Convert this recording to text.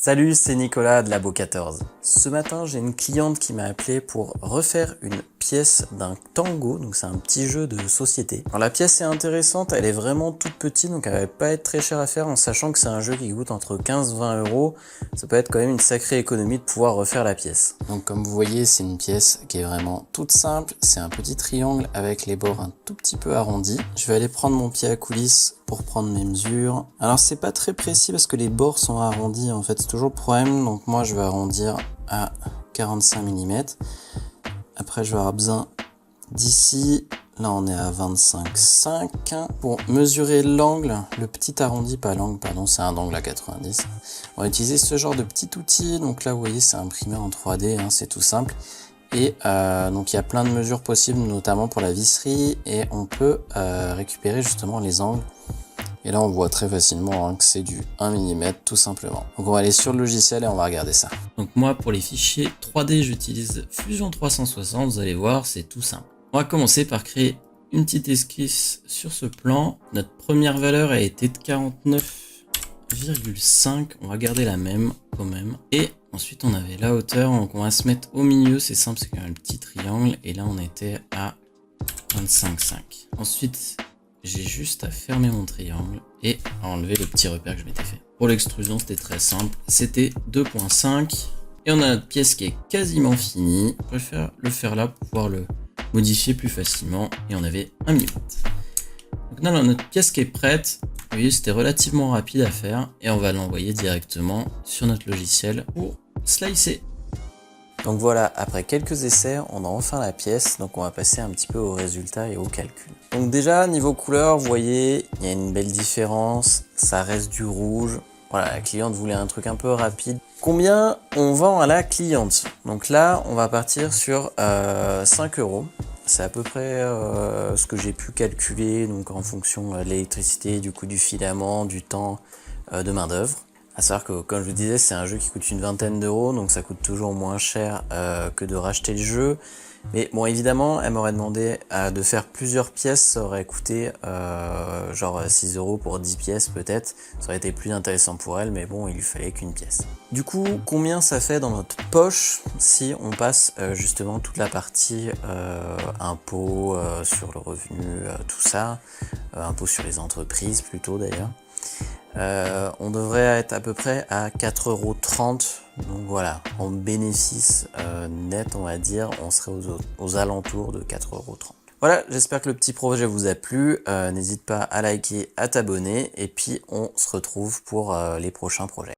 Salut, c'est Nicolas de Labo 14. Ce matin, j'ai une cliente qui m'a appelé pour refaire une pièce d'un tango, donc c'est un petit jeu de société. Alors la pièce est intéressante, elle est vraiment toute petite, donc elle va pas être très chère à faire en sachant que c'est un jeu qui coûte entre 15 et 20 euros. Ça peut être quand même une sacrée économie de pouvoir refaire la pièce. Donc comme vous voyez, c'est une pièce qui est vraiment toute simple. C'est un petit triangle avec les bords un tout petit peu arrondis. Je vais aller prendre mon pied à coulisse pour prendre mes mesures. Alors c'est pas très précis parce que les bords sont arrondis, en fait c'est toujours le problème, donc moi je vais arrondir à 45 mm. Après je vais avoir besoin d'ici, là on est à 25,5. Pour mesurer l'angle, le petit arrondi, pas l'angle, pardon, c'est un angle à 90. On va utiliser ce genre de petit outil, donc là vous voyez c'est imprimé en 3D, hein, c'est tout simple. Et donc il y a plein de mesures possibles, notamment pour la visserie, et on peut récupérer justement les angles. Et là on voit très facilement que c'est du 1 mm tout simplement. Donc on va aller sur le logiciel et on va regarder ça. Donc moi pour les fichiers 3D j'utilise Fusion 360, vous allez voir c'est tout simple. On va commencer par créer une petite esquisse sur ce plan. Notre première valeur a été de 49,5, on va garder la même quand même. Et ensuite on avait la hauteur, donc on va se mettre au milieu, c'est simple, c'est quand même un petit triangle. Et là on était à 25,5. Ensuite j'ai juste à fermer mon triangle et à enlever le petit repère que je m'étais fait. Pour l'extrusion, c'était très simple. C'était 2,5. Et on a notre pièce qui est quasiment finie. Je préfère le faire là pour pouvoir le modifier plus facilement. Et on avait 1 mm. Donc là, on a notre pièce qui est prête. Vous voyez, c'était relativement rapide à faire. Et on va l'envoyer directement sur notre logiciel pour slicer. Donc voilà, après quelques essais, on a enfin la pièce, donc on va passer un petit peu au résultat et au calcul. Donc déjà, niveau couleur, vous voyez, il y a une belle différence, ça reste du rouge. Voilà, la cliente voulait un truc un peu rapide. Combien on vend à la cliente? Donc là, on va partir sur 5 euros. C'est à peu près ce que j'ai pu calculer, donc en fonction de l'électricité, du coût du filament, du temps de main d'œuvre. À savoir que, comme je vous disais, c'est un jeu qui coûte une vingtaine d'euros, donc ça coûte toujours moins cher que de racheter le jeu. Mais bon, évidemment, elle m'aurait demandé de faire plusieurs pièces, ça aurait coûté genre 6 euros pour 10 pièces peut-être. Ça aurait été plus intéressant pour elle, mais bon, il lui fallait qu'une pièce. Du coup, combien ça fait dans notre poche si on passe justement toute la partie impôt sur le revenu, tout ça, impôt sur les entreprises plutôt d'ailleurs. On devrait être à peu près à 4,30 €. Donc voilà, en bénéfice net, on va dire, on serait aux alentours de 4,30 €. Voilà, j'espère que le petit projet vous a plu. N'hésite pas à liker, à t'abonner, et puis on se retrouve pour les prochains projets.